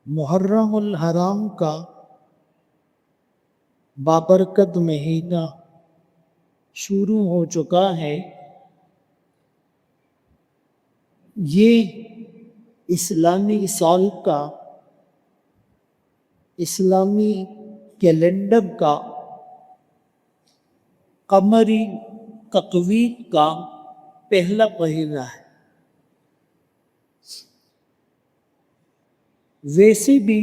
محرم الحرام کا بابرکت مہینہ شروع ہو چکا ہے۔ یہ اسلامی سال کا، اسلامی کیلنڈر کا، قمری تقویم کا پہلا مہینہ ہے۔ ویسے بھی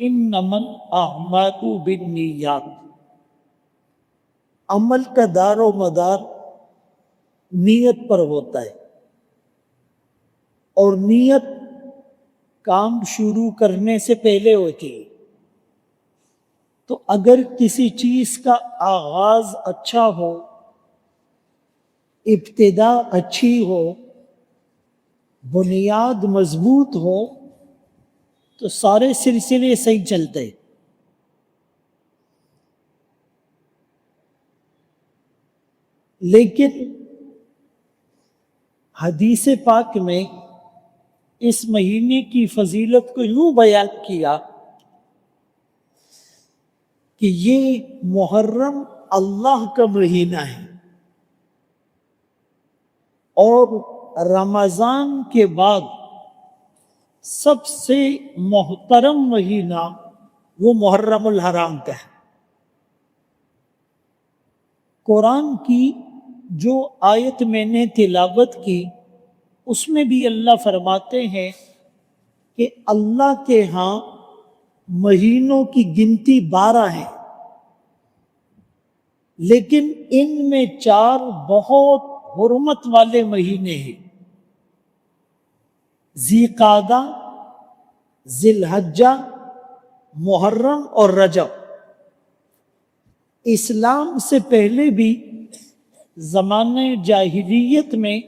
انما الاعمال بالنیات، عمل کا دار و مدار نیت پر ہوتا ہے، اور نیت کام شروع کرنے سے پہلے ہوتی ہے۔ تو اگر کسی چیز کا آغاز اچھا ہو، ابتدا اچھی ہو، بنیاد مضبوط ہو، تو سارے سلسلے صحیح چلتے۔ لیکن حدیث پاک میں اس مہینے کی فضیلت کو یوں بیان کیا کہ یہ محرم اللہ کا مہینہ ہے، اور رمضان کے بعد سب سے محترم مہینہ وہ محرم الحرام کا ہے۔ قرآن کی جو آیت میں نے تلاوت کی، اس میں بھی اللہ فرماتے ہیں کہ اللہ کے ہاں مہینوں کی گنتی 12 ہے، لیکن ان میں 4 بہت حرمت والے مہینے ہیں: ذی قعدہ، ذی الحجہ، محرم اور رجب۔ اسلام سے پہلے بھی زمانے جاہلیت میں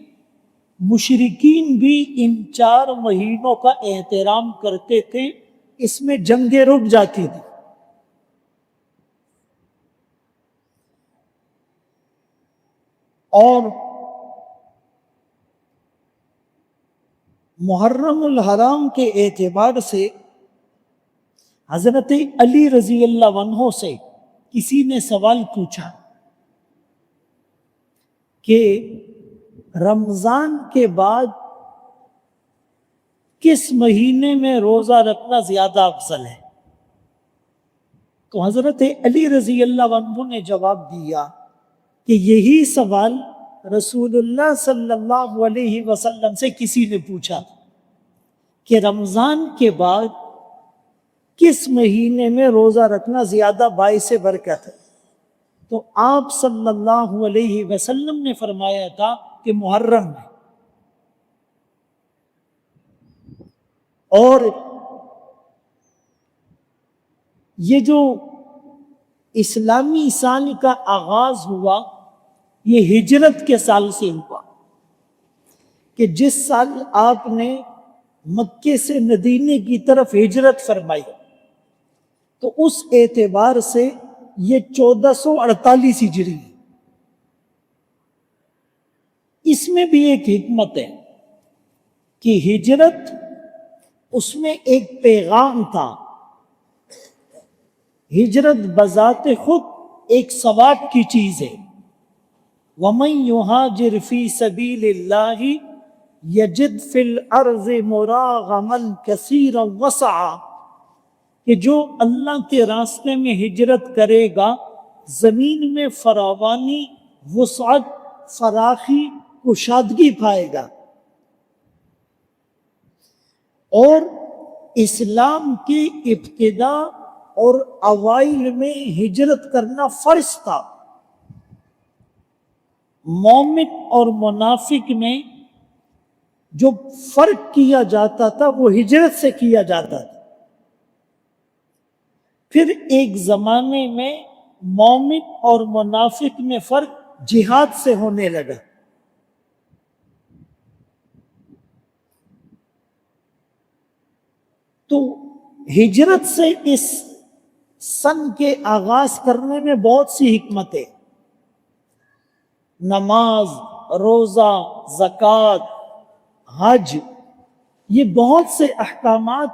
مشرکین بھی ان 4 مہینوں کا احترام کرتے تھے، اس میں جنگیں رک جاتی تھی۔ اور محرم الحرام کے اعتبار سے حضرت علی رضی اللہ عنہ سے کسی نے سوال پوچھا کہ رمضان کے بعد کس مہینے میں روزہ رکھنا زیادہ افضل ہے؟ تو حضرت علی رضی اللہ عنہ نے جواب دیا کہ یہی سوال رسول اللہ صلی اللہ علیہ وسلم سے کسی نے پوچھا کہ رمضان کے بعد کس مہینے میں روزہ رکھنا زیادہ باعث برکت ہے؟ تو آپ صلی اللہ علیہ وسلم نے فرمایا تھا کہ محرم میں۔ اور یہ جو اسلامی سال کا آغاز ہوا، یہ ہجرت کے سال سے ہوا، کہ جس سال آپ نے مکے سے مدینے کی طرف ہجرت فرمائی، تو اس اعتبار سے یہ 1448 ہجری ہے۔ اس میں بھی ایک حکمت ہے کہ ہجرت، اس میں ایک پیغام تھا۔ ہجرت بذات خود ایک ثواب کی چیز ہے۔ وَمَن يُهَاجِرْ فِي سَبِيلِ اللَّهِ يَجِدْ فِي الْأَرْضِ مُرَاغَمًا كَثِيرًا وَسَعًا، کہ جو اللہ کے راستے میں ہجرت کرے گا، زمین میں فراوانی، وسعت، فراخی، کشادگی پائے گا۔ اور اسلام کی ابتدا اور اوائل میں ہجرت کرنا فرض تھا۔ مومن اور منافق میں جو فرق کیا جاتا تھا وہ ہجرت سے کیا جاتا تھا۔ پھر ایک زمانے میں مومن اور منافق میں فرق جہاد سے ہونے لگا۔ تو ہجرت سے اس سن کے آغاز کرنے میں بہت سی حکمتیں، نماز، روزہ، زکوٰۃ، حج، یہ بہت سے احکامات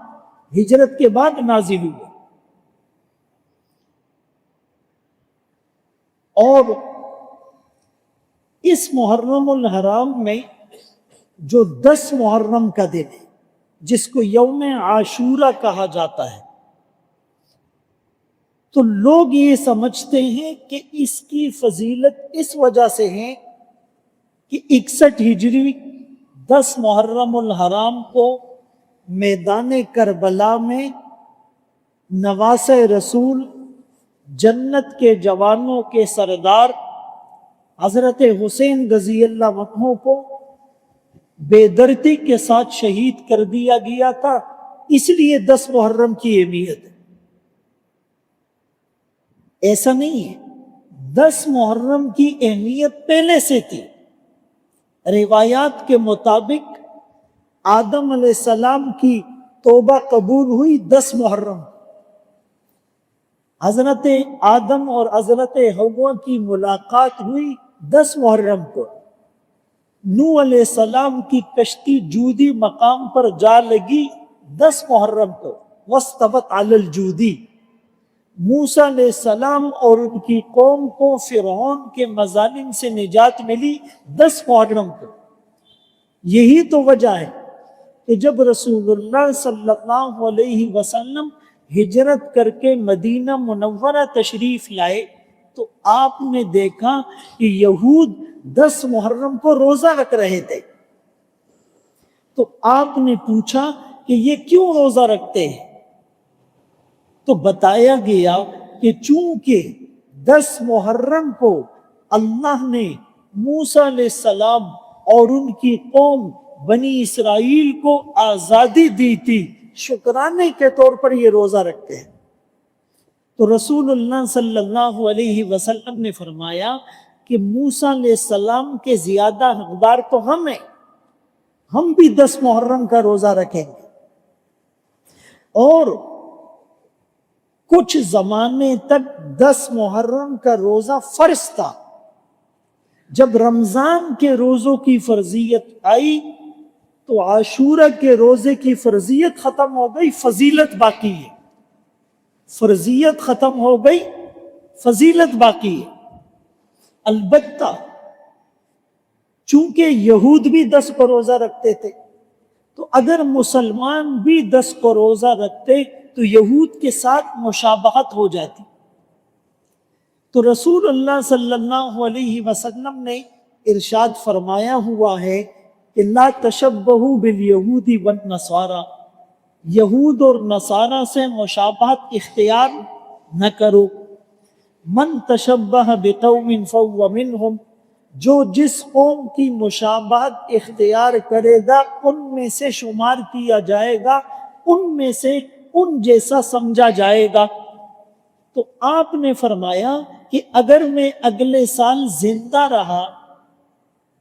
ہجرت کے بعد نازل ہوئے. اور اس محرم الحرام میں جو 10 محرم کا دن ہے جس کو یوم عاشورہ کہا جاتا ہے، تو لوگ یہ سمجھتے ہیں کہ اس کی فضیلت اس وجہ سے ہے کہ 61 ہجری 10 محرم الحرام کو میدان کربلا میں نواسہ رسول، جنت کے جوانوں کے سردار حضرت حسین رضی اللہ عنہ کو بے دردی کے ساتھ شہید کر دیا گیا تھا. اس لیے 10 محرم کی اہمیت ہے. ایسا نہیں ہے، 10 محرم کی اہمیت پہلے سے تھی. روایات کے مطابق آدم علیہ السلام کی توبہ قبول ہوئی 10 محرم. حضرت آدم اور حضرت حوا کی ملاقات ہوئی 10 محرم کو. نوح علیہ السلام کی کشتی جودی مقام پر جا لگی 10 محرم کو، واستوت علی الجودی. موسیٰ علیہ السلام اور ان کی قوم کو فرعون کے مظالم سے نجات ملی 10 محرم کو. یہی تو وجہ ہے کہ جب رسول اللہ صلی اللہ علیہ وسلم ہجرت کر کے مدینہ منورہ تشریف لائے تو آپ نے دیکھا کہ یہود 10 محرم کو روزہ رکھ رہے تھے. تو آپ نے پوچھا کہ یہ کیوں روزہ رکھتے ہیں؟ تو بتایا گیا کہ چونکہ 10 محرم کو اللہ نے موسیٰ علیہ السلام اور ان کی قوم بنی اسرائیل کو آزادی دی تھی، شکرانے کے طور پر یہ روزہ رکھتے ہیں. تو رسول اللہ صلی اللہ علیہ وسلم نے فرمایا کہ موسیٰ علیہ السلام کے زیادہ حقدار تو ہم ہیں، ہم بھی 10 محرم کا روزہ رکھیں گے. اور کچھ زمانے تک 10 محرم کا روزہ فرض تھا. جب رمضان کے روزوں کی فرضیت آئی تو عاشورہ کے روزے کی فرضیت ختم ہو گئی، فضیلت باقی ہے. فرضیت ختم ہو گئی، فضیلت باقی ہے. البتہ چونکہ یہود بھی 10 کو روزہ رکھتے تھے، تو اگر مسلمان بھی 10 کو روزہ رکھتے تو یہود کے ساتھ مشابہت ہو جاتی. تو رسول اللہ صلی اللہ علیہ وسلم نے ارشاد فرمایا ہوا ہے کہ لا تشبہوا بالیہود والنصارى، یہود اور نصارہ سے مشابہت اختیار نہ کرو. من تشبہ بقوم فہو منہم، جو جس قوم کی مشابہت اختیار کرے گا ان میں سے شمار کیا جائے گا، ان میں سے ان جیسا سمجھا جائے گا. تو آپ نے فرمایا کہ اگر میں اگلے سال زندہ رہا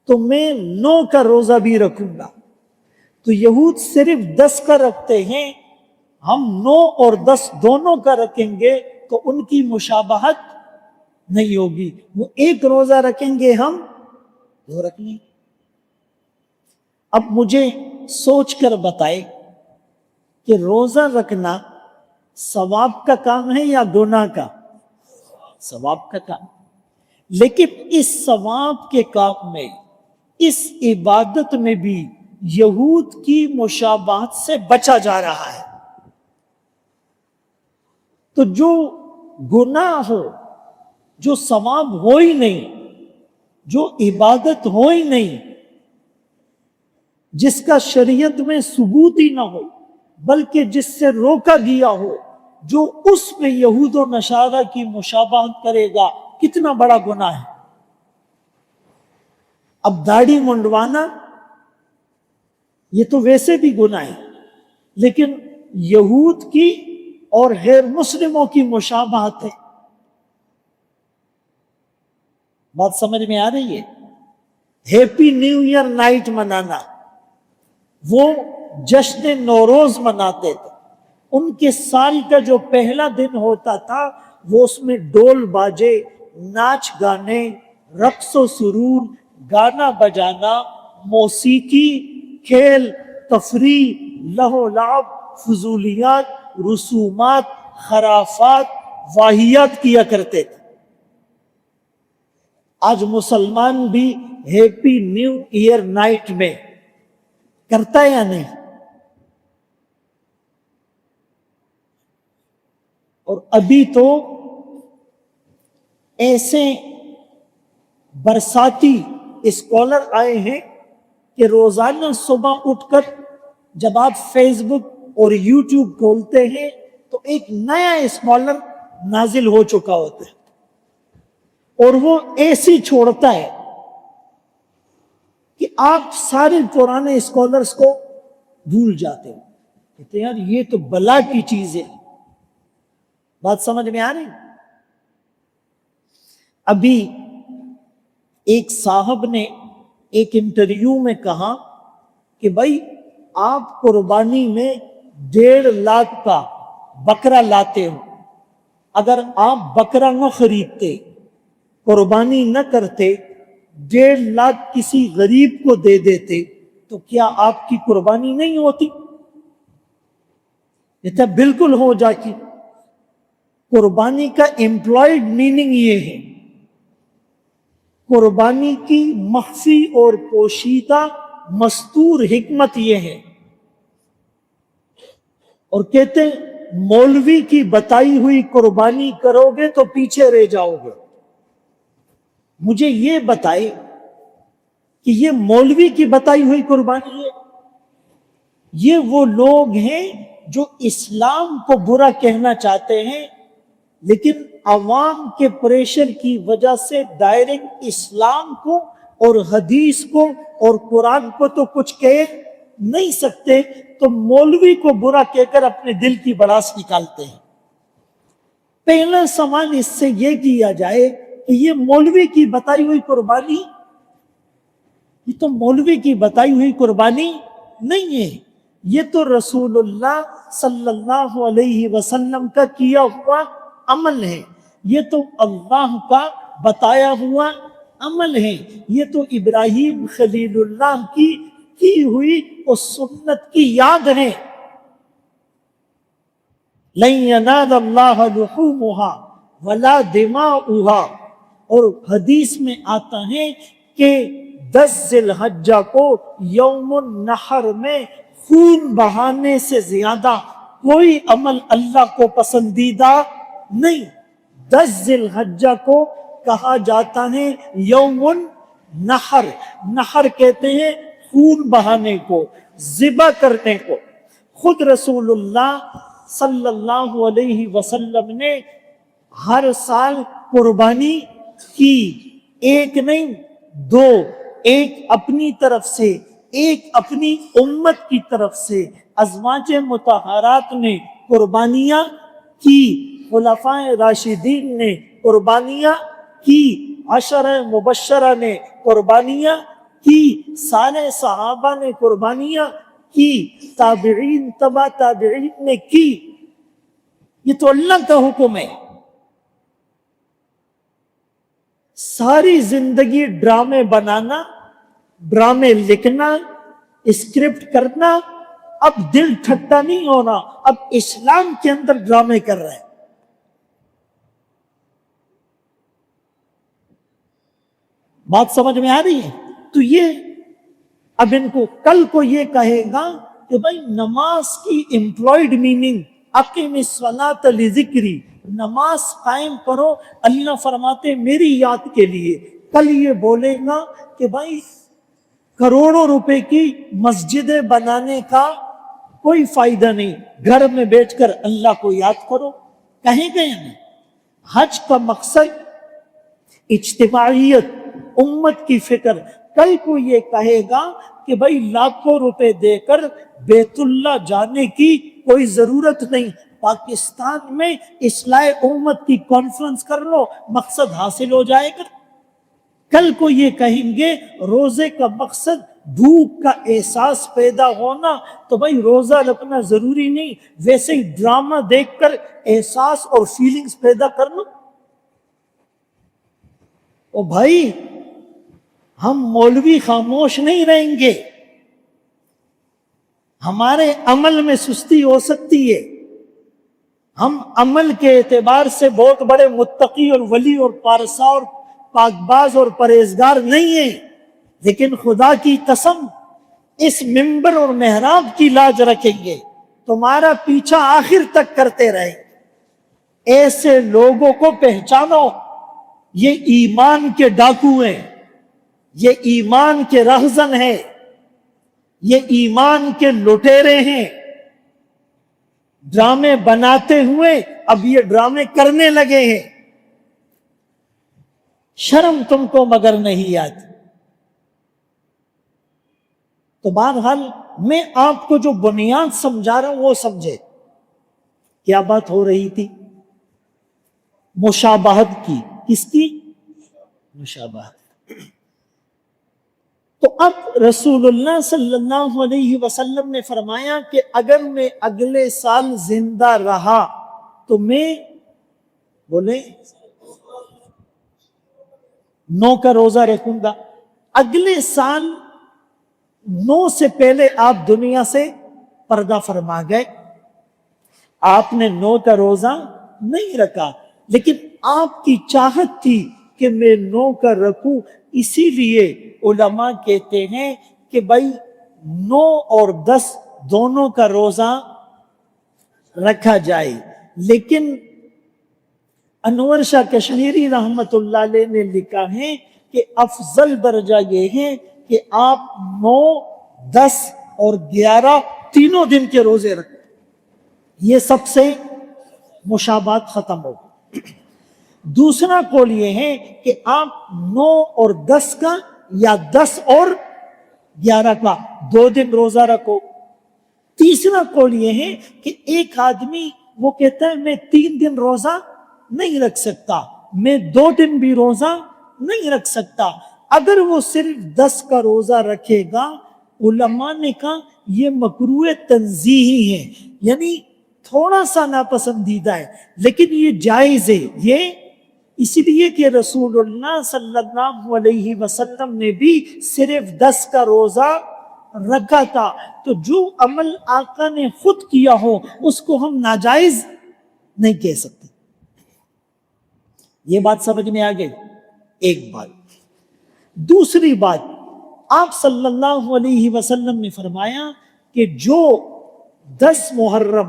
تو میں 9 کا روزہ بھی رکھوں گا. تو یہود صرف 10 کا رکھتے ہیں، ہم 9 اور 10 دونوں کا رکھیں گے تو ان کی مشابہت نہیں ہوگی. وہ ایک روزہ رکھیں گے، ہم 2 رکھ لیں. اب مجھے سوچ کر بتائے کہ روزہ رکھنا ثواب کا کام ہے یا گناہ کا؟ ثواب کا کام. لیکن اس ثواب کے کام میں، اس عبادت میں بھی یہود کی مشابہت سے بچا جا رہا ہے. تو جو گناہ ہو، جو ثواب ہو ہی نہیں، جو عبادت ہو ہی نہیں، جس کا شریعت میں ثبوت ہی نہ ہو بلکہ جس سے روکا گیا ہو، جو اس میں یہود و نصارہ کی مشابہت کرے گا، کتنا بڑا گناہ ہے. اب داڑھی منڈوانا یہ تو ویسے بھی گناہ ہے، لیکن یہود کی اور غیر مسلموں کی مشابہت ہے. بات سمجھ میں آ رہی ہے؟ ہیپی نیو ایئر نائٹ منانا، وہ جشن نوروز مناتے تھے. ان کے سال کا جو پہلا دن ہوتا تھا وہ اس میں ڈول باجے، ناچ گانے، رقص و سرور، گانا بجانا، موسیقی، کھیل، تفریح، لہو لعب، فضولیات، رسومات، خرافات، واہیات کیا کرتے تھے۔ آج مسلمان بھی ہیپی نیو ایئر نائٹ میں کرتا ہے یا نہیں؟ اور ابھی تو ایسے برساتی اسکالر آئے ہیں کہ روزانہ صبح اٹھ کر جب آپ فیس بک اور یوٹیوب کھولتے ہیں تو ایک نیا اسکالر نازل ہو چکا ہوتا ہے، اور وہ ایسی چھوڑتا ہے کہ آپ سارے پرانے اسکالرز کو بھول جاتے ہیں۔ کہتے ہیں یار یہ تو بلا کی چیز ہے۔ بات سمجھ میں آ رہی؟ ابھی ایک صاحب نے ایک انٹرویو میں کہا کہ بھائی آپ قربانی میں 1.5 لاکھ کا بکرا لاتے ہو، اگر آپ بکرا نہ خریدتے، قربانی نہ کرتے، 1.5 لاکھ کسی غریب کو دے دیتے تو کیا آپ کی قربانی نہیں ہوتی؟ یہ بالکل ہو جاتی۔ قربانی کا امپلائڈ میننگ یہ ہے، قربانی کی مخفی اور پوشیدہ مستور حکمت یہ ہے، اور کہتے ہیں مولوی کی بتائی ہوئی قربانی کرو گے تو پیچھے رہ جاؤ گے۔ مجھے یہ بتائے کہ یہ مولوی کی بتائی ہوئی قربانی ہے؟ یہ وہ لوگ ہیں جو اسلام کو برا کہنا چاہتے ہیں، لیکن عوام کے پریشر کی وجہ سے ڈائریکٹ اسلام کو اور حدیث کو اور قرآن کو تو کچھ کہہ نہیں سکتے، تو مولوی کو برا کہہ کر اپنے دل کی بڑاس نکالتے ہیں۔ پہلا سوال اس سے یہ کیا جائے کہ یہ مولوی کی بتائی ہوئی قربانی، یہ تو مولوی کی بتائی ہوئی قربانی نہیں ہے، یہ تو رسول اللہ صلی اللہ علیہ وسلم کا کیا ہوا عمل ہے، یہ تو اللہ کا بتایا ہوا عمل ہے، یہ تو ابراہیم خلیل اللہ کی ہوئی اس سنت کی یاد ہے۔ لَن يَنَالَ اللَّهَ لُحُومُهَا وَلَا دِمَاؤُهَا، اور حدیث میں آتا ہے کہ 10 ذی الحجہ کو یوم النحر میں خون بہانے سے زیادہ کوئی عمل اللہ کو پسندیدہ نہیں۔ 10 ذی الحجہ کو کہا جاتا ہے یوم النحر، نحر کہتے ہیں خون بہانے کو، ذبح کرنے کو۔ خود رسول اللہ صلی اللہ علیہ وسلم نے ہر سال قربانی کی، ایک نہیں 2، ایک اپنی طرف سے، ایک اپنی امت کی طرف سے۔ ازواج مطہرات نے قربانیاں کی، خلفائے راشدین نے قربانیاں کی، عشرہ مبشرہ نے قربانیاں کی، سارے صحابہ نے قربانیاں کی، تابعین تبع تابعین نے کی۔ یہ تو اللہ کا حکم ہے۔ ساری زندگی ڈرامے بنانا، ڈرامے لکھنا، اسکرپٹ کرنا، اب دل ٹھٹا نہیں ہونا، اب اسلام کے اندر ڈرامے کر رہے ہیں۔ بات سمجھ میں آ رہی ہے؟ تو یہ اب ان کو کل کو یہ کہے گا کہ بھائی نماز کی امپلائڈ میننگ اقیم الصلاۃ لذکری، نماز قائم کرو، اللہ فرماتے میری یاد کے لیے۔ کل یہ بولے گا کہ بھائی کروڑوں روپے کی مسجدیں بنانے کا کوئی فائدہ نہیں، گھر میں بیٹھ کر اللہ کو یاد کرو، کہیں گے نہیں۔ حج کا مقصد اجتماعیت، امت کی فکر۔ کل کو یہ کہے گا کہ بھائی لاکھوں روپے دے کر بیت اللہ جانے کی کوئی ضرورت نہیں، پاکستان میں اصلاح امت کی کانفرنس کر لو، مقصد حاصل ہو جائے گا۔ کل کو یہ کہیں گے روزے کا مقصد بھوک کا احساس پیدا ہونا، تو بھائی روزہ رکھنا ضروری نہیں، ویسے ہی ڈرامہ دیکھ کر احساس اور فیلنگز پیدا کر لو۔ او بھائی ہم مولوی خاموش نہیں رہیں گے، ہمارے عمل میں سستی ہو سکتی ہے، ہم عمل کے اعتبار سے بہت بڑے متقی اور ولی اور پارسا اور پاکباز اور پرہیزگار نہیں ہیں، لیکن خدا کی قسم اس منبر اور محراب کی لاج رکھیں گے، تمہارا پیچھا آخر تک کرتے رہیں گے۔ ایسے لوگوں کو پہچانو، یہ ایمان کے ڈاکو ہیں، یہ ایمان کے رہزن ہیں، یہ ایمان کے لٹیرے ہیں، ڈرامے بناتے ہوئے اب یہ ڈرامے کرنے لگے ہیں، شرم تم کو مگر نہیں آتی۔ تو بہرحال میں آپ کو جو بنیاد سمجھا رہا ہوں وہ سمجھے۔ کیا بات ہو رہی تھی؟ مشابہت کی۔ کس کی؟ مشابہت۔ تو اب رسول اللہ صلی اللہ علیہ وسلم نے فرمایا کہ اگر میں اگلے سال زندہ رہا تو میں بولے 9 کا روزہ رکھوں گا۔ اگلے سال 9 سے پہلے آپ دنیا سے پردہ فرما گئے، آپ نے 9 کا روزہ نہیں رکھا، لیکن آپ کی چاہت تھی کہ میں 9 کا رکھوں، اسی لیے علماء کہتے ہیں کہ بھائی 9 اور 10 دونوں کا روزہ رکھا جائے۔ لیکن انور شاہ کشمیری رحمت اللہ علیہ نے لکھا ہے کہ افضل درجہ یہ ہے کہ آپ 9، 10 اور 11 تینوں دن کے روزے رکھیں، یہ سب سے مشابہت ختم ہو۔ دوسرا قول یہ ہے کہ آپ 9 اور 10 کا یا 10 اور 11 کا 2 دن روزہ رکھو۔ تیسرا قول یہ ہے کہ ایک آدمی وہ کہتا ہے میں 3 دن روزہ نہیں رکھ سکتا، میں 2 دن بھی روزہ نہیں رکھ سکتا، اگر وہ صرف 10 کا روزہ رکھے گا، علماء نے کہا یہ مکروہ تنزیہی ہے، یعنی تھوڑا سا ناپسندیدہ ہے، لیکن یہ جائز ہے، یہ اس لیے کہ رسول اللہ صلی اللہ علیہ وسلم نے بھی صرف 10 کا روزہ رکھا تھا، تو جو عمل آقا نے خود کیا ہو اس کو ہم ناجائز نہیں کہہ سکتے۔ یہ بات سمجھ میں آ گئی؟ ایک بات۔ دوسری بات، آپ صلی اللہ علیہ وسلم نے فرمایا کہ جو 10 محرم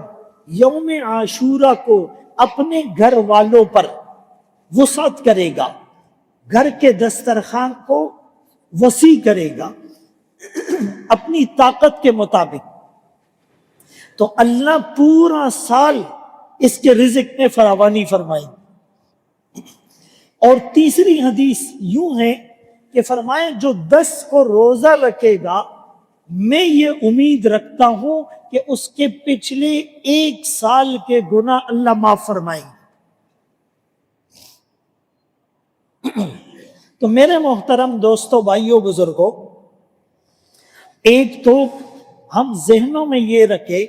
یوم عاشورہ کو اپنے گھر والوں پر وسعت کرے گا، گھر کے دسترخوان کو وسیع کرے گا اپنی طاقت کے مطابق، تو اللہ پورا سال اس کے رزق میں فراوانی فرمائے۔ اور تیسری حدیث یوں ہے کہ فرمایا جو 10 کو روزہ رکھے گا، میں یہ امید رکھتا ہوں کہ اس کے پچھلے 1 سال کے گناہ اللہ معاف فرمائیں۔ تو میرے محترم دوستو، بھائیوں، بزرگوں، ایک تو ہم ذہنوں میں یہ رکھے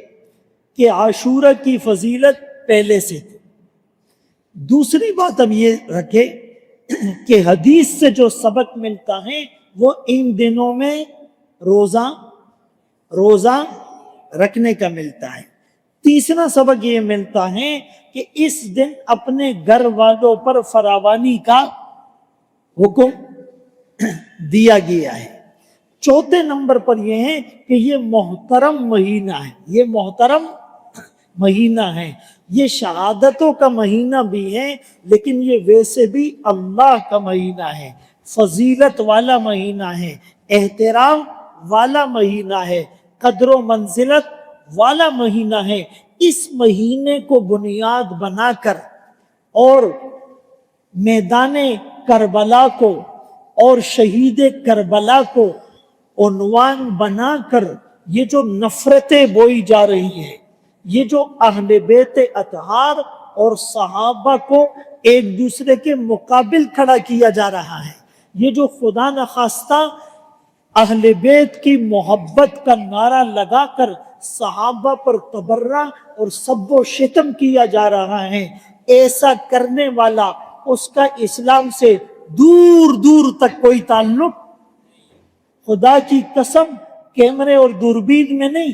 کہ عاشورہ کی فضیلت پہلے سے تھی۔ دوسری بات ہم یہ رکھے کہ حدیث سے جو سبق ملتا ہے وہ ان دنوں میں روزہ رکھنے کا ملتا ہے۔ تیسرا سبق یہ ملتا ہے کہ اس دن اپنے گھر والوں پر فراوانی کا حکم دیا گیا ہے۔ چوتھے نمبر پر یہ ہے کہ یہ محترم مہینہ ہے، یہ محترم مہینہ ہے، یہ شہادتوں کا مہینہ بھی ہے، لیکن یہ ویسے بھی اللہ کا مہینہ ہے، فضیلت والا مہینہ ہے، احترام والا مہینہ ہے، قدر و منزلت والا مہینہ ہے۔ اس مہینے کو بنیاد بنا کر اور میدان کربلا کو اور شہید کربلا کو عنوان بنا کر یہ جو نفرتیں بوئی جا رہی ہیں، یہ جو اہل بیت اطہار اور صحابہ کو ایک دوسرے کے مقابل کھڑا کیا جا رہا ہے، یہ جو خدا نخواستہ اہل بیت کی محبت کا نعرہ لگا کر صحابہ پر تبرہ اور سب و شتم کیا جا رہا ہے، ایسا کرنے والا اس کا اسلام سے دور دور تک کوئی تعلق، خدا کی قسم کیمرے اور دوربین میں نہیں،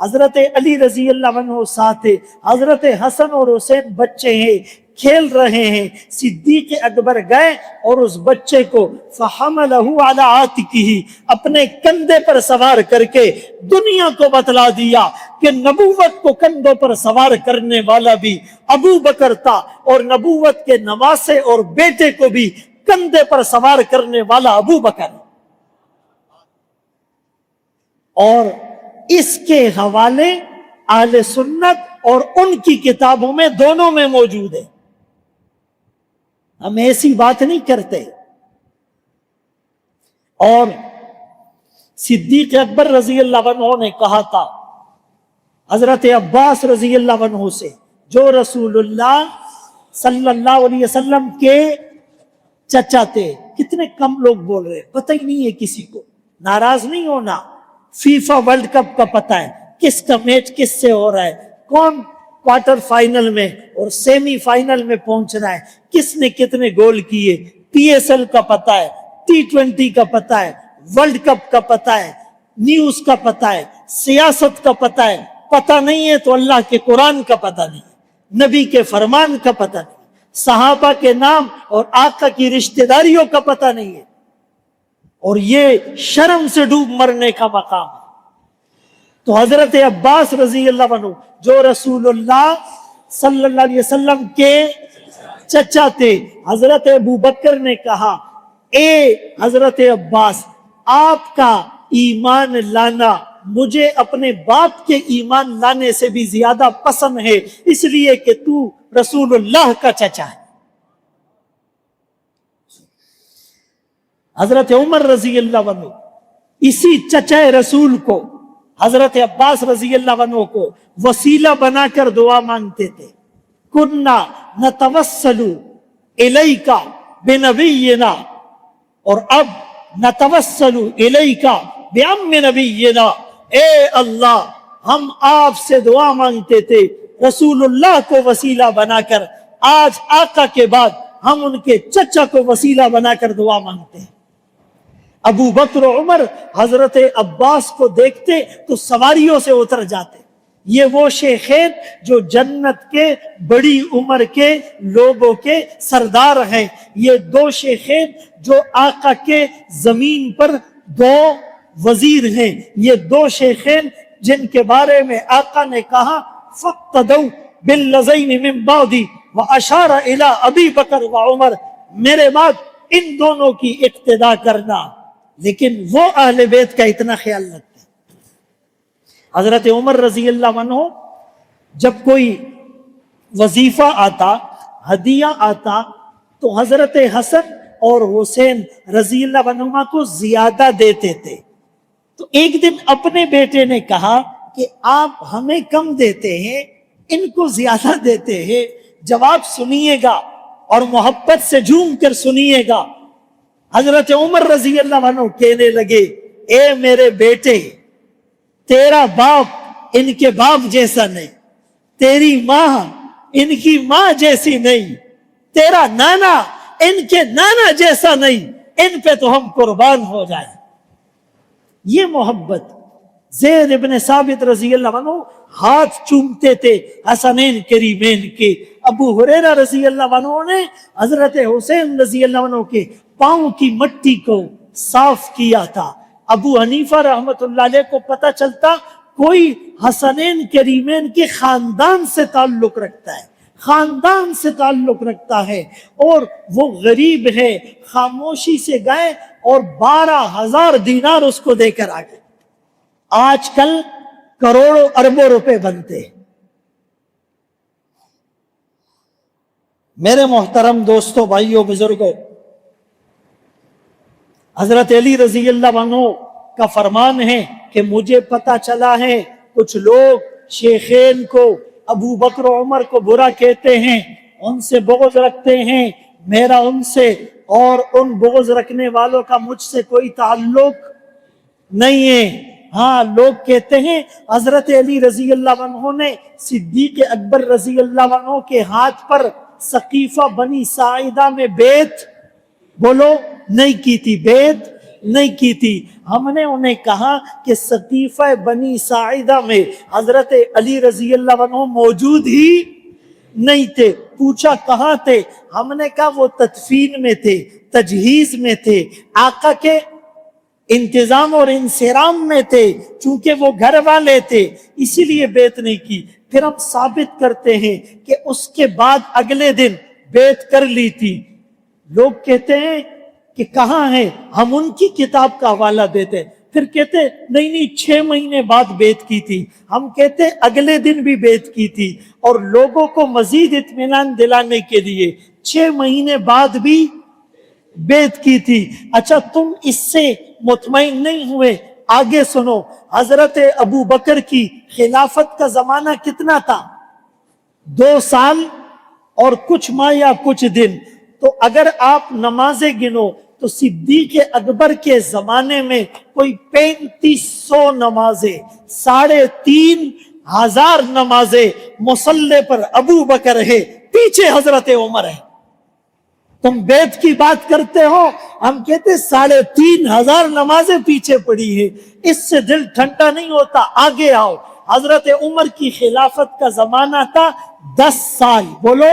حضرت علی رضی اللہ عنہ ساتھ ہے، حضرت حسن اور حسین بچے ہیں، کھیل رہے ہیں، صدیق اکبر گئے اور اس بچے کو فحملہ علی عاتقہ اپنے کندھے پر سوار کر کے دنیا کو بتلا دیا کہ نبوت کو کندھوں پر سوار کرنے والا بھی ابو بکر تھا، اور نبوت کے نواسے اور بیٹے کو بھی کندھے پر سوار کرنے والا ابو بکر۔ اور اس کے حوالے اہل سنت اور ان کی کتابوں میں دونوں میں موجود ہے، ہم ایسی بات نہیں کرتے۔ اور صدیق اکبر رضی اللہ عنہ نے کہا تھا حضرت عباس رضی اللہ عنہ سے، جو رسول اللہ صلی اللہ علیہ وسلم کے چچا تھے۔ کتنے کم لوگ بول رہے، پتہ ہی نہیں ہے کسی کو، ناراض نہیں ہونا۔ فیفا ورلڈ کپ کا پتہ ہے، کس کا میچ کس سے ہو رہا ہے، کون کوارٹر فائنل میں اور سیمی فائنل میں پہنچ رہا ہے، کس نے کتنے گول کیے، پی ایس ایل کا پتہ ہے، T20 کا پتہ ہے، ورلڈ کپ کا پتہ ہے، نیوز کا پتہ ہے، سیاست کا پتہ ہے۔ پتہ نہیں ہے تو اللہ کے قرآن کا پتہ نہیں، نبی کے فرمان کا پتہ نہیں، صحابہ کے نام اور آقا کی رشتہ داریوں کا پتہ نہیں ہے، اور یہ شرم سے ڈوب مرنے کا مقام ہے۔ تو حضرت عباس رضی اللہ عنہ جو رسول اللہ صلی اللہ علیہ وسلم کے چچا تھے، حضرت ابو بکر نے کہا، اے حضرت عباس، آپ کا ایمان لانا مجھے اپنے باپ کے ایمان لانے سے بھی زیادہ پسند ہے، اس لیے کہ تو رسول اللہ کا چچا ہے۔ حضرت عمر رضی اللہ عنہ اسی چچا رسول کو، حضرت عباس رضی اللہ عنہ کو وسیلہ بنا کر دعا مانگتے تھے۔ کننا نتوسل الیک بنبینا، اور اب نتوسل الیک بعم نبینا، اے اللہ ہم آپ سے دعا مانگتے تھے رسول اللہ کو وسیلہ بنا کر، آج آقا کے بعد ہم ان کے چچا کو وسیلہ بنا کر دعا مانگتے ہیں۔ ابو بکر و عمر حضرت عباس کو دیکھتے تو سواریوں سے اتر جاتے۔ یہ وہ شیخین جو جنت کے بڑی عمر کے لوگوں کے سردار ہیں، یہ دو شیخین جو آقا کے زمین پر دو وزیر ہیں، یہ دو شیخین جن کے بارے میں آقا نے کہا فَاقْتَدَوْا بِالَّذَيْنِ مِن بَعْدِي وَأَشَارَ إِلَىٰ أَبِي بَكْرَ وَعُمَرَ، میرے بعد ان دونوں کی اقتداء کرنا۔ لیکن وہ اہل بیت کا اتنا خیال رکھتے ہیں۔ حضرت عمر رضی اللہ عنہ جب کوئی وظیفہ آتا، ہدیہ آتا، تو حضرت حسن اور حسین رضی اللہ عنہما کو زیادہ دیتے تھے۔ تو ایک دن اپنے بیٹے نے کہا کہ آپ ہمیں کم دیتے ہیں، ان کو زیادہ دیتے ہیں، جواب سنیے گا اور محبت سے جھوم کر سنیے گا۔ حضرت عمر رضی اللہ عنہ کہنے لگے، اے میرے بیٹے، تیرا باپ ان کے باپ جیسا نہیں، تیری ماں ان کی ماں جیسی نہیں، تیرا نانا ان کے نانا جیسا نہیں، ان پہ تو ہم قربان ہو جائیں۔ یہ محبت۔ زید ابن ثابت رضی اللہ عنہ ہاتھ چومتے تھے حسنین کریمین کے۔ ابو ہریرہ رضی اللہ عنہ نے حضرت حسین رضی اللہ عنہ کے پاؤں کی مٹی کو صاف کیا تھا۔ ابو حنیفہ رحمت اللہ علیہ کو پتہ چلتا کوئی حسنین کریمین کے خاندان سے تعلق رکھتا ہے، خاندان سے تعلق رکھتا ہے، اور وہ غریب ہے، خاموشی سے گئے اور 12,000 دینار اس کو دے کر آ گئے۔ آج کل کروڑوں اربوں روپے بنتے ہیں۔ میرے محترم دوستوں، بھائیوں، بزرگوں، حضرت علی رضی اللہ عنہ کا فرمان ہے کہ مجھے پتا چلا ہے کچھ لوگ شیخین کو، ابو بکر و عمر کو برا کہتے ہیں، ان سے بغض رکھتے ہیں، میرا ان سے اور ان بغض رکھنے والوں کا مجھ سے کوئی تعلق نہیں ہے۔ ہاں، لوگ کہتے ہیں حضرت علی رضی اللہ عنہ نے صدیق اکبر رضی اللہ عنہ کے ہاتھ پر سقیفہ بنی ساعدہ میں بیعت بولو نہیں کی تھی، بیعت نہیں کی تھی. ہم نے انہیں کہا کہ سقیفہ بنی ساعدہ میں حضرت علی رضی اللہ عنہ موجود ہی نہیں تھے. پوچھا کہاں تھے؟ ہم نے کہا وہ تدفین میں تھے، تجہیز میں تھے، آقا کے انتظام اور انصرام میں تھے. چونکہ وہ گھر والے تھے اسی لیے بیعت نہیں کی. پھر ہم ثابت کرتے ہیں کہ اس کے بعد اگلے دن بیعت کر لی تھی. لوگ کہتے ہیں کہ کہاں ہے؟ ہم ان کی کتاب کا حوالہ دیتے. پھر کہتے نہیں 6 مہینے بعد بیعت کی تھی. ہم کہتے اگلے دن بھی بیعت کی تھی. اور لوگوں کو مزید اطمینان دلانے کے لیے 6 مہینے بعد بھی بیعت کی تھی. اچھا تم اس سے مطمئن نہیں ہوئے؟ آگے سنو. حضرت ابو بکر کی خلافت کا زمانہ کتنا تھا؟ 2 سال اور کچھ ماہ یا کچھ دن. تو اگر آپ نمازیں گنو تو صدیق اکبر کے زمانے میں کوئی 3500 نمازیں، 3500 نمازیں مصلی پر ابو بکر ہے، پیچھے حضرت عمر ہے. تم بیعت کی بات کرتے ہو، ہم کہتے 3500 نمازیں پیچھے پڑی ہے. اس سے دل ٹھنڈا نہیں ہوتا. آگے آؤ. حضرت عمر کی خلافت کا زمانہ تھا 10 سال. بولو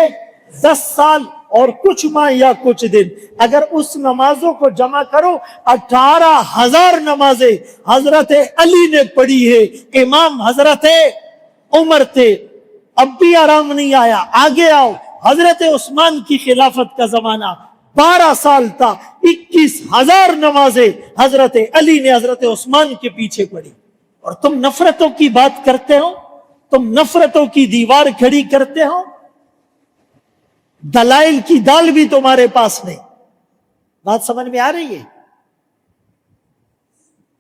10 سال اور کچھ ماہ یا کچھ دن. اگر اس نمازوں کو جمع کرو 18,000 نمازیں حضرت علی نے پڑھی ہے. امام حضرت عمر تھے. اب بھی آرام نہیں آیا. آگے آؤ. حضرت عثمان کی خلافت کا زمانہ 12 سال تھا. 21,000 نمازیں حضرت علی نے حضرت عثمان کے پیچھے پڑھی. اور تم نفرتوں کی بات کرتے ہو، تم نفرتوں کی دیوار کھڑی کرتے ہو. دلائل کی دال بھی تمہارے پاس نہیں. بات سمجھ میں آ رہی ہے؟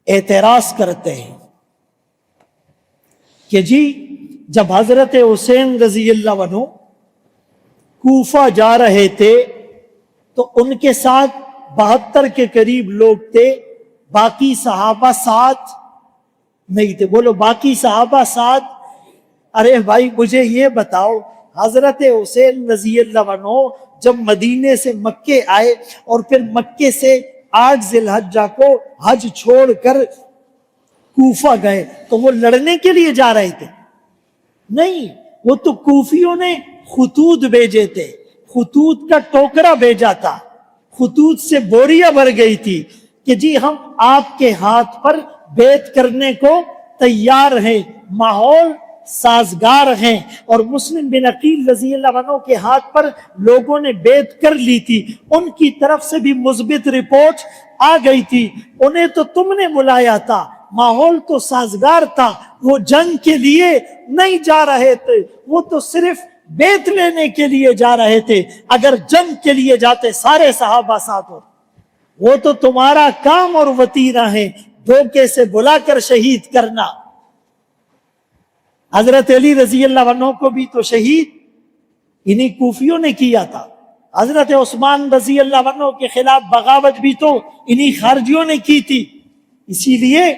اعتراض کرتے ہیں کہ جی جب حضرت حسین رضی اللہ عنہ کوفہ جا رہے تھے تو ان کے ساتھ 72 کے قریب لوگ تھے، باقی صحابہ ساتھ نہیں تھے. بولو باقی صحابہ ساتھ. ارے بھائی مجھے یہ بتاؤ، حضرت حسین رضی اللہ عنہ جب مدینے سے مکے آئے اور پھر مکے سے 8 ذی الحجہ کو حج چھوڑ کر کوفہ گئے تو وہ لڑنے کے لیے جا رہے تھے؟ نہیں، وہ تو کوفیوں نے خطوط بھیجے تھے، خطوط کا ٹوکرا بھیجا تھا، خطوط سے بوریاں بھر گئی تھی کہ جی ہم آپ کے ہاتھ پر بیعت کرنے کو تیار ہیں، ماحول سازگار ہیں. اور مسلم بن عقیل رضی اللہ عنہ کے ہاتھ پر لوگوں نے بیعت کر لی تھی. ان کی طرف سے بھی مثبت رپورٹ آ گئی تھی. انہیں تو تم نے بلایا تھا، ماحول تو سازگار تھا. وہ جنگ کے لیے نہیں جا رہے تھے، وہ تو صرف بیعت لینے کے لیے جا رہے تھے. اگر جنگ کے لیے جاتے سارے صحابہ ساتھ ہو. وہ تو تمہارا کام اور وتیرہ ہے دھوکے سے بلا کر شہید کرنا. حضرت علی رضی اللہ عنہ کو بھی تو شہید انہی کوفیوں نے کیا تھا. حضرت عثمان رضی اللہ عنہ کے خلاف بغاوت بھی تو انہی خارجیوں نے کی تھی. اسی لیے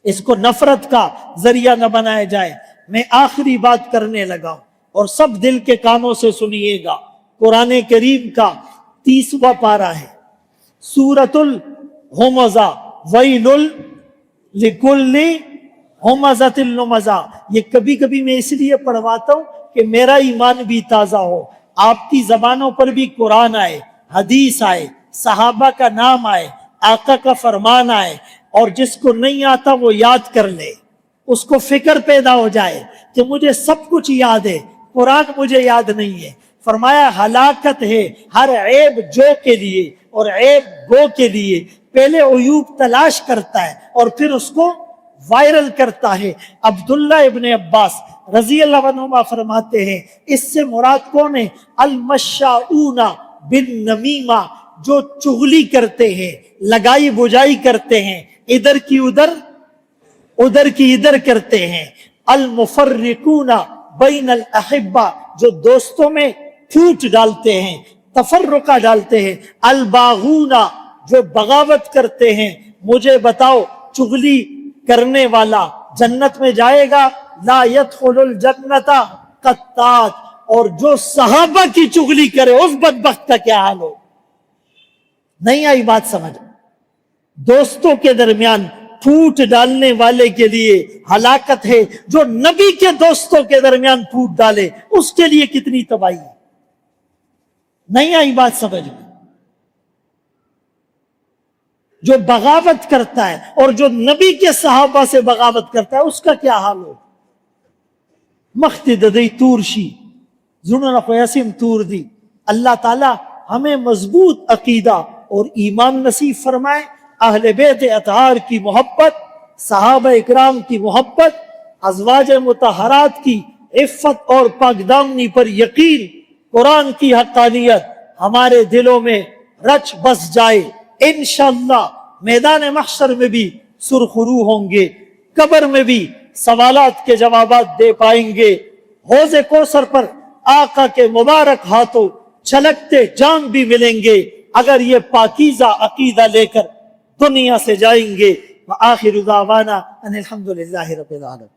اس کو نفرت کا ذریعہ نہ بنایا جائے. میں آخری بات کرنے لگا ہوں اور سب دل کے کانوں سے سنیے گا. قرآن کریم کا 30واں پارہ ہے، سورۃ الہمزہ، ویل لکل ہمزۃ لمزہ. یہ کبھی کبھی میں اس لیے پڑھواتا ہوں کہ میرا ایمان بھی تازہ ہو، آپ کی زبانوں پر بھی قرآن آئے، حدیث آئے، صحابہ کا نام آئے، آقا کا فرمان آئے، اور جس کو نہیں آتا وہ یاد کر لے، اس کو فکر پیدا ہو جائے کہ مجھے سب کچھ یاد ہے، قرآن مجھے یاد نہیں ہے. فرمایا ہلاکت ہے ہر عیب جو کے لیے اور عیب گو کے لیے. پہلے عیوب تلاش کرتا ہے اور پھر اس کو وائرل کرتا ہے. عبداللہ ابن عباس رضی اللہ عنہما فرماتے ہیں اس سے مراد کون ہے؟ المشاؤون بالنمیمہ، جو چغلی کرتے ہیں، لگائی بجائی کرتے ہیں، ادھر کی ادھر ادھر کی ادھر کرتے ہیں. المفرقون بین الاحبہ، جو دوستوں میں پھوٹ ڈالتے ہیں، تفرقہ ڈالتے ہیں. الباغون، جو بغاوت کرتے ہیں. مجھے بتاؤ چغلی کرنے والا جنت میں جائے گا؟ لا يدخل الجنت قطات. اور جو صحابہ کی چغلی کرے اس بدبخت کا کیا حال ہو؟ نہیں آئی بات سمجھ؟ دوستوں کے درمیان پھوٹ ڈالنے والے کے لیے ہلاکت ہے، جو نبی کے دوستوں کے درمیان پھوٹ ڈالے اس کے لیے کتنی تباہی ہے۔ نہیں آئی بات سمجھ میں؟ جو بغاوت کرتا ہے اور جو نبی کے صحابہ سے بغاوت کرتا ہے اس کا کیا حال ہو؟ مختددی تورشی زنون قیاسم تور دی۔ اللہ تعالی ہمیں مضبوط عقیدہ اور ایمان نصیب فرمائے، اہل بیت اطہار کی محبت، صحابہ اکرام کی محبت، ازواج مطہرات کی عفت اور پاک دامنی پر یقین، قرآن کی حقانیت ہمارے دلوں میں رچ بس جائے۔ انشاءاللہ میدان محشر میں بھی سرخرو ہوں گے، قبر میں بھی سوالات کے جوابات دے پائیں گے، حوض کوثر پر آقا کے مبارک ہاتھوں چھلکتے جام بھی ملیں گے اگر یہ پاکیزہ عقیدہ لے کر دنیا سے جائیں گے۔ وآخر دعوانا ان الحمدللہ رب العالمین۔